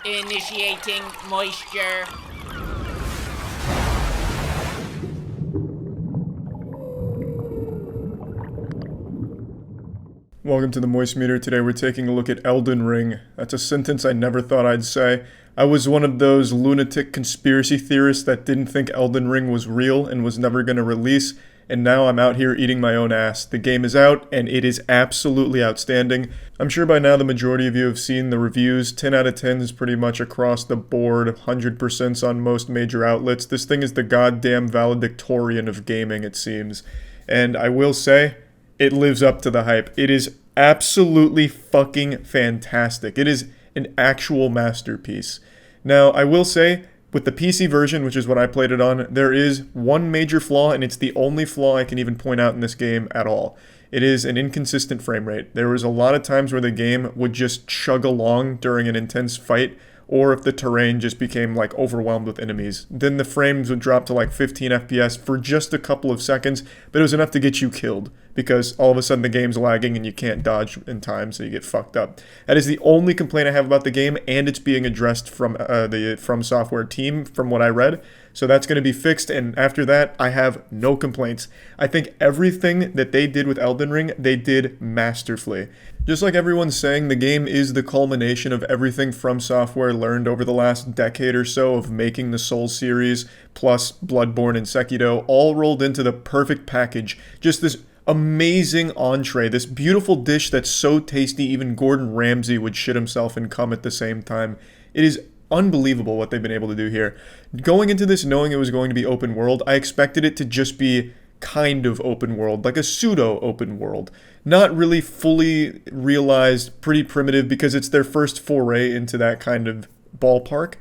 Initiating moisture. Welcome to the Moist Meter. Today we're taking a look at Elden Ring. That's a sentence I never thought I'd say. I was one of those lunatic conspiracy theorists that didn't think Elden Ring was real and was never going to release, and now I'm out here eating my own ass. The game is out, and it is absolutely outstanding. I'm sure by now the majority of you have seen the reviews. 10 out of 10 is pretty much across the board, 100% on most major outlets. This thing is the goddamn valedictorian of gaming, it seems. And I will say, it lives up to the hype. It is absolutely fucking fantastic. It is an actual masterpiece. Now, I will say, with the PC version, which is what I played it on, there is one major flaw, and it's the only flaw I can even point out in this game at all. It is an inconsistent frame rate. There was a lot of times where the game would just chug along during an intense fight, or if the terrain just became like overwhelmed with enemies. Then the frames would drop to like 15 FPS for just a couple of seconds, but it was enough to get you killed, because all of a sudden the game's lagging and you can't dodge in time, so you get fucked up. That is the only complaint I have about the game, and it's being addressed from the From Software team, from what I read. So that's going to be fixed, and after that, I have no complaints. I think everything that they did with Elden Ring, they did masterfully. Just like everyone's saying, the game is the culmination of everything From Software learned over the last decade or so of making the Souls series, plus Bloodborne and Sekiro, all rolled into the perfect package. Just this amazing entree, this beautiful dish that's so tasty even Gordon Ramsay would shit himself and come at the same time. It is unbelievable what they've been able to do here. Going into this knowing it was going to be open world, I expected it to just be kind of open world, like a pseudo open world. Not really fully realized, pretty primitive, because it's their first foray into that kind of ballpark.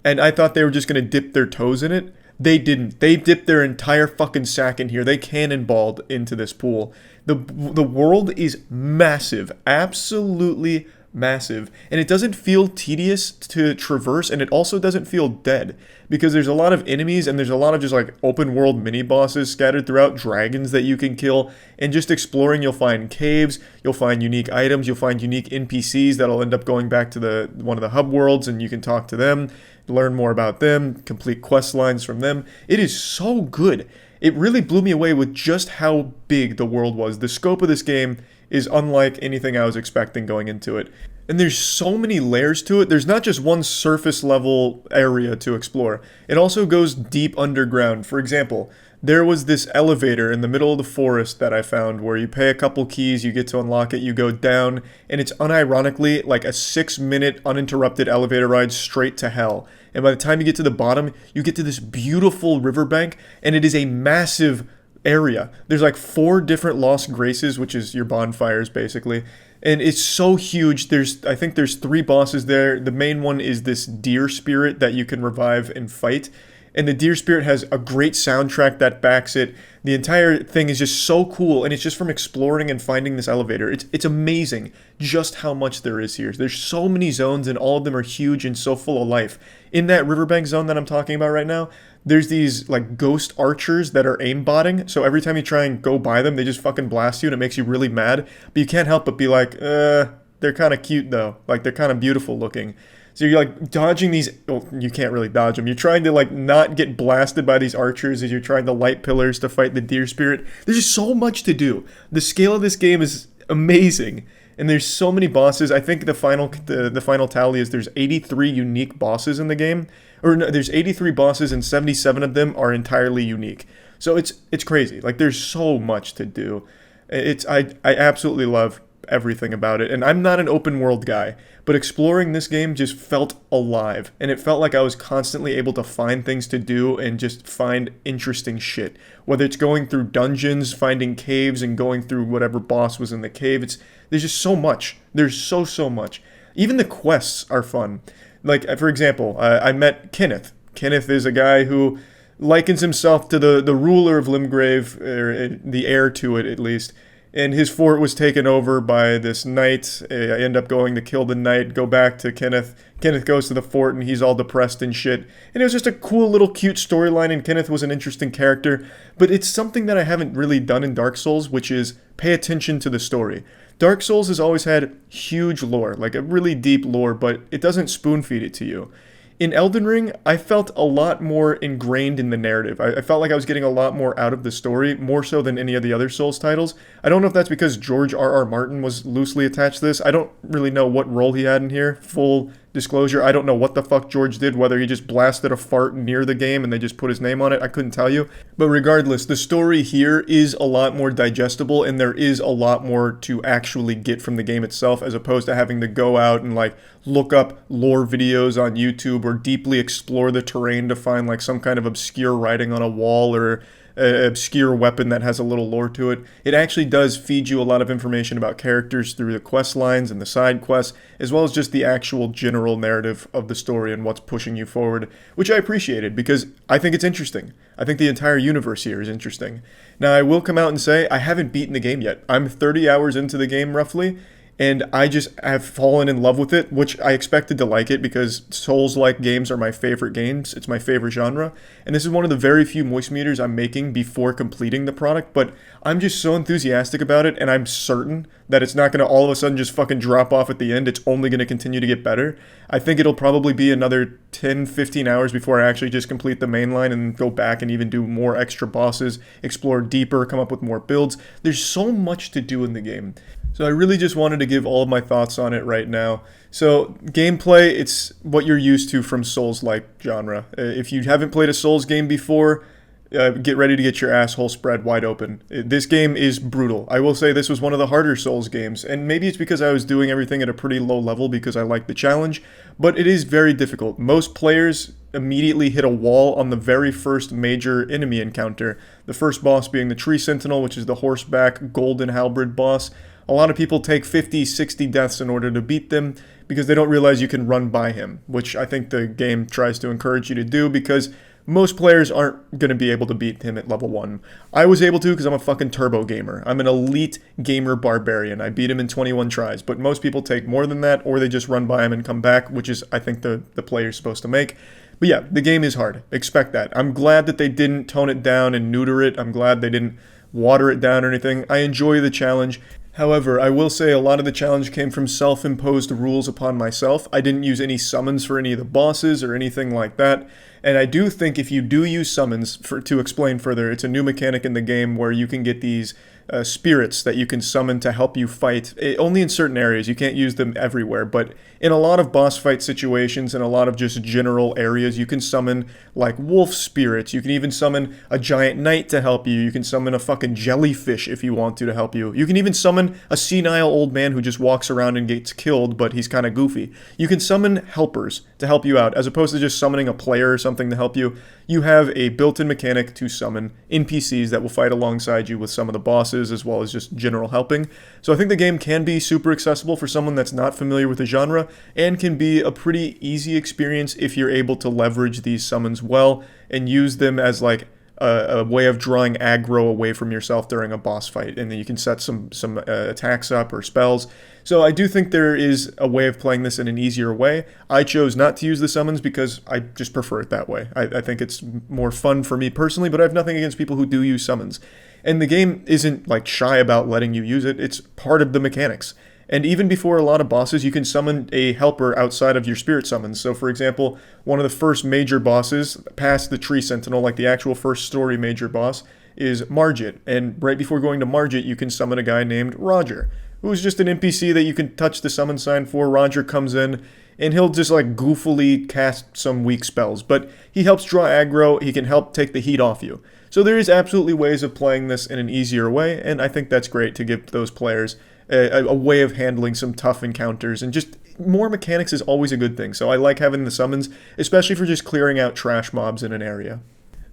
And I thought they were just going to dip their toes in it. They didn't. They dipped their entire fucking sack in here. They cannonballed into this pool. The world is massive. Absolutely massive. And it doesn't feel tedious to traverse, and it also doesn't feel dead, because there's a lot of enemies and there's a lot of just like open world mini bosses scattered throughout, dragons that you can kill, and just exploring you'll find caves, you'll find unique items, you'll find unique NPCs that'll end up going back to one of the hub worlds, and you can talk to them, learn more about them, complete quest lines from them. It is so good. It really blew me away with just how big the world was. The scope of this game is unlike anything I was expecting going into it. And there's so many layers to it. There's not just one surface level area to explore. It also goes deep underground. For example, there was this elevator in the middle of the forest that I found where you pay a couple keys, you get to unlock it, you go down, and it's unironically like a 6-minute uninterrupted elevator ride straight to hell. And by the time you get to the bottom, you get to this beautiful riverbank, and it is a massive area. There's like 4 different Lost Graces, which is your bonfires basically. And it's so huge. I think there's 3 bosses there. The main one is this deer spirit that you can revive and fight. And the deer spirit has a great soundtrack that backs it. The entire thing is just so cool, and it's just from exploring and finding this elevator. It's amazing just how much there is here. There's so many zones, and all of them are huge and so full of life. In that riverbank zone that I'm talking about right now, there's these like ghost archers that are aimbotting, so every time you try and go by them, they just fucking blast you, and it makes you really mad. But you can't help but be like, they're kind of cute though. Like, they're kind of beautiful looking. So you're like dodging these, well, you can't really dodge them. You're trying to like not get blasted by these archers as you're trying to light pillars to fight the deer spirit. There's just so much to do. The scale of this game is amazing. And there's so many bosses. I think the final tally is there's 83 unique bosses in the game. Or no, there's 83 bosses and 77 of them are entirely unique. So it's crazy. Like, there's so much to do. I absolutely love everything about it. And I'm not an open world guy, but exploring this game just felt alive, and it felt like I was constantly able to find things to do and just find interesting shit. Whether it's going through dungeons, finding caves, and going through whatever boss was in the cave, there's just so much. There's so much. Even the quests are fun. Like, for example, I met Kenneth. Kenneth is a guy who likens himself to the ruler of Limgrave, or the heir to it at least. And his fort was taken over by this knight. I end up going to kill the knight, go back to Kenneth. Kenneth goes to the fort and he's all depressed and shit. And it was just a cool little cute storyline, and Kenneth was an interesting character. But it's something that I haven't really done in Dark Souls, which is pay attention to the story. Dark Souls has always had huge lore, like a really deep lore, but it doesn't spoon feed it to you. In Elden Ring, I felt a lot more ingrained in the narrative. I felt like I was getting a lot more out of the story, more so than any of the other Souls titles. I don't know if that's because George R.R. Martin was loosely attached to this. I don't really know what role he had in here. Full disclosure, I don't know what the fuck George did, whether he just blasted a fart near the game and they just put his name on it. I couldn't tell you. But regardless, the story here is a lot more digestible and there is a lot more to actually get from the game itself, as opposed to having to go out and like look up lore videos on YouTube or deeply explore the terrain to find like some kind of obscure writing on a wall or an obscure weapon that has a little lore to it. It actually does feed you a lot of information about characters through the quest lines and the side quests, as well as just the actual general narrative of the story and what's pushing you forward, which I appreciated because I think it's interesting. I think the entire universe here is interesting. Now, I will come out and say I haven't beaten the game yet. I'm 30 hours into the game roughly, and I just have fallen in love with it, which I expected to like it because Souls-like games are my favorite games. It's my favorite genre. And this is one of the very few moist meters I'm making before completing the product, but I'm just so enthusiastic about it, and I'm certain that it's not going to all of a sudden just fucking drop off at the end. It's only going to continue to get better. I think it'll probably be another 10, 15 hours before I actually just complete the main line and go back and even do more extra bosses, explore deeper, come up with more builds. There's so much to do in the game. So I really just wanted to give all of my thoughts on it right now. So gameplay, it's what you're used to from Souls-like genre. If you haven't played a Souls game before, get ready to get your asshole spread wide open. This game is brutal. I will say this was one of the harder Souls games, and maybe it's because I was doing everything at a pretty low level because I like the challenge, but it is very difficult. Most players immediately hit a wall on the very first major enemy encounter, the first boss being the Tree Sentinel, which is the horseback golden halberd boss. A lot of people take 50, 60 deaths in order to beat them because they don't realize you can run by him, which I think the game tries to encourage you to do because most players aren't going to be able to beat him at level 1. I was able to because I'm a fucking turbo gamer. I'm an elite gamer barbarian. I beat him in 21 tries, but most people take more than that or they just run by him and come back, which is, I think, the play you're supposed to make. But yeah, the game is hard. Expect that. I'm glad that they didn't tone it down and neuter it. I'm glad they didn't water it down or anything. I enjoy the challenge. However, I will say a lot of the challenge came from self-imposed rules upon myself. I didn't use any summons for any of the bosses or anything like that. And I do think if you do use summons, to explain further, it's a new mechanic in the game where you can get these spirits that you can summon to help you fight, only in certain areas. You can't use them everywhere, but in a lot of boss fight situations and a lot of just general areas, you can summon like wolf spirits. You can even summon a giant knight to help you. You can summon a fucking jellyfish if you want to help you. You can even summon a senile old man who just walks around and gets killed, but he's kind of goofy. You can summon helpers to help you out, as opposed to just summoning a player or something to help you. You have a built-in mechanic to summon NPCs that will fight alongside you with some of the bosses, as well as just general helping. So I think the game can be super accessible for someone that's not familiar with the genre, and can be a pretty easy experience if you're able to leverage these summons well and use them as like a way of drawing aggro away from yourself during a boss fight, and then you can set some attacks up or spells. So I do think there is a way of playing this in an easier way. I chose not to use the summons because I just prefer it that way. I think it's more fun for me personally, but I have nothing against people who do use summons. And the game isn't like shy about letting you use it. It's part of the mechanics. And even before a lot of bosses, you can summon a helper outside of your spirit summons. So for example, one of the first major bosses past the Tree Sentinel, like the actual first story major boss, is Margit. And right before going to Margit, you can summon a guy named Roger, who's just an NPC that you can touch the summon sign for. Roger comes in, and he'll just like goofily cast some weak spells. But he helps draw aggro, he can help take the heat off you. So there is absolutely ways of playing this in an easier way, and I think that's great to give those players a way of handling some tough encounters, and just more mechanics is always a good thing. So I like having the summons, especially for just clearing out trash mobs in an area.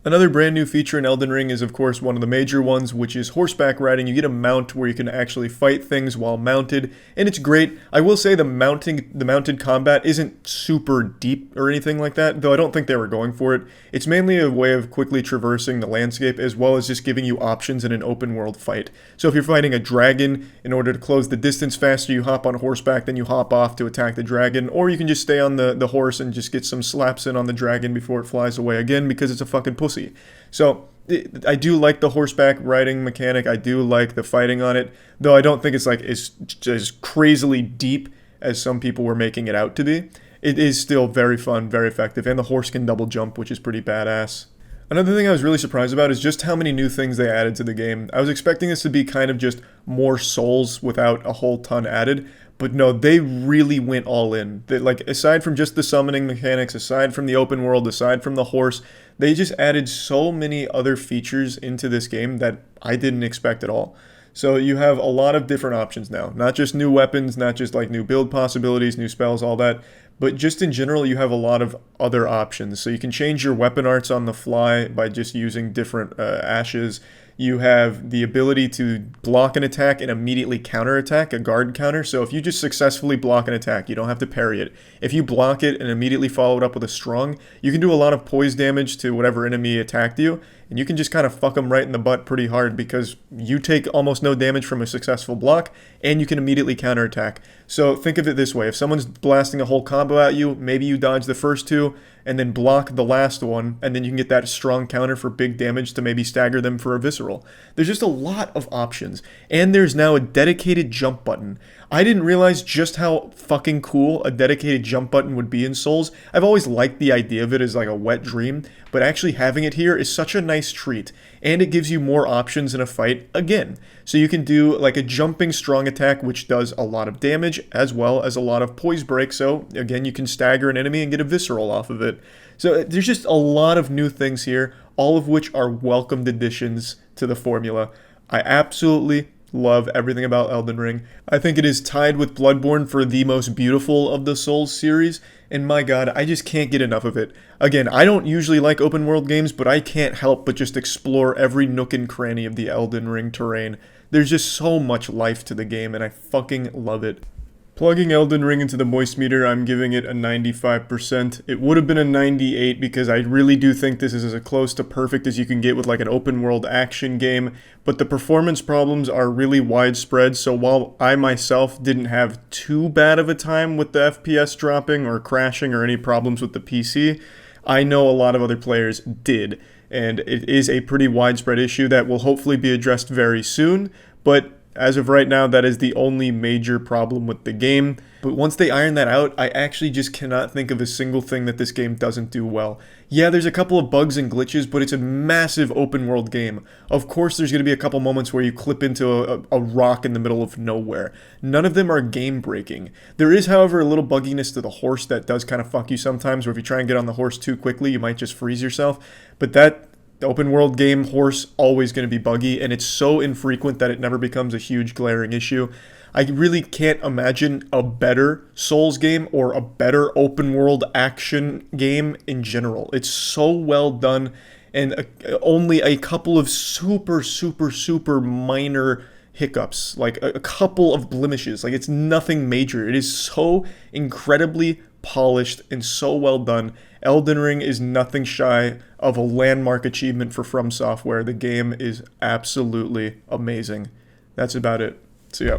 Another brand new feature in Elden Ring is of course one of the major ones, which is horseback riding. You get a mount where you can actually fight things while mounted, and it's great. I will say the mounted combat isn't super deep or anything like that, though I don't think they were going for it. It's mainly a way of quickly traversing the landscape, as well as just giving you options in an open world fight. So if you're fighting a dragon, in order to close the distance faster, you hop on horseback, then you hop off to attack the dragon, or you can just stay on the horse and just get some slaps in on the dragon before it flies away again, because it's a fucking pussy. So I do like the horseback riding mechanic. I do like the fighting on it, though I don't think it's like as crazily deep as some people were making it out to be. It is still very fun, very effective, and the horse can double jump, which is pretty badass. Another thing I was really surprised about is just how many new things they added to the game. I was expecting this to be kind of just more Souls without a whole ton added, but no, they really went all in. They, like, aside from just the summoning mechanics, aside from the open world, aside from the horse, they just added so many other features into this game that I didn't expect at all. So you have a lot of different options now. Not just new weapons, not just like new build possibilities, new spells, all that, but just in general, you have a lot of other options. So you can change your weapon arts on the fly by just using different ashes. You have the ability to block an attack and immediately counterattack, a guard counter. So if you just successfully block an attack, you don't have to parry it. If you block it and immediately follow it up with a strong, you can do a lot of poise damage to whatever enemy attacked you, and you can just kind of fuck them right in the butt pretty hard because you take almost no damage from a successful block, and you can immediately counterattack. So think of it this way. If someone's blasting a whole combo at you, maybe you dodge the first two, and then block the last one, and then you can get that strong counter for big damage to maybe stagger them for a visceral. There's just a lot of options, and there's now a dedicated jump button. I didn't realize just how fucking cool a dedicated jump button would be in Souls. I've always liked the idea of it as like a wet dream, but actually having it here is such a nice treat, and it gives you more options in a fight again. So you can do like a jumping strong attack, which does a lot of damage, as well as a lot of poise break, so again, you can stagger an enemy and get a visceral off of it. So there's just a lot of new things here, all of which are welcomed additions to the formula. I absolutely love everything about Elden Ring. I think it is tied with Bloodborne for the most beautiful of the Souls series, and my god, I just can't get enough of it. Again, I don't usually like open world games, but I can't help but just explore every nook and cranny of the Elden Ring terrain. There's just so much life to the game, and I fucking love it. Plugging Elden Ring into the moist meter, I'm giving it a 95%. It would have been a 98 because I really do think this is as close to perfect as you can get with like an open world action game, but the performance problems are really widespread, so while I myself didn't have too bad of a time with the FPS dropping or crashing or any problems with the PC, I know a lot of other players did, and it is a pretty widespread issue that will hopefully be addressed very soon, but as of right now, that is the only major problem with the game. But once they iron that out, I actually just cannot think of a single thing that this game doesn't do well. Yeah, there's a couple of bugs and glitches, but it's a massive open world game. Of course, there's going to be a couple moments where you clip into a rock in the middle of nowhere. None of them are game breaking. There is, however, a little bugginess to the horse that does kind of fuck you sometimes, where if you try and get on the horse too quickly, you might just freeze yourself. But that open world game horse always going to be buggy, and it's so infrequent that it never becomes a huge glaring issue. I really can't imagine a better Souls game or a better open world action game in general. It's so well done, and only a couple of super minor hiccups, like a couple of blemishes. Like, it's nothing major. It is so incredibly polished and so well done. Elden Ring is nothing shy of a landmark achievement for From Software. The game is absolutely amazing. That's about it. See ya.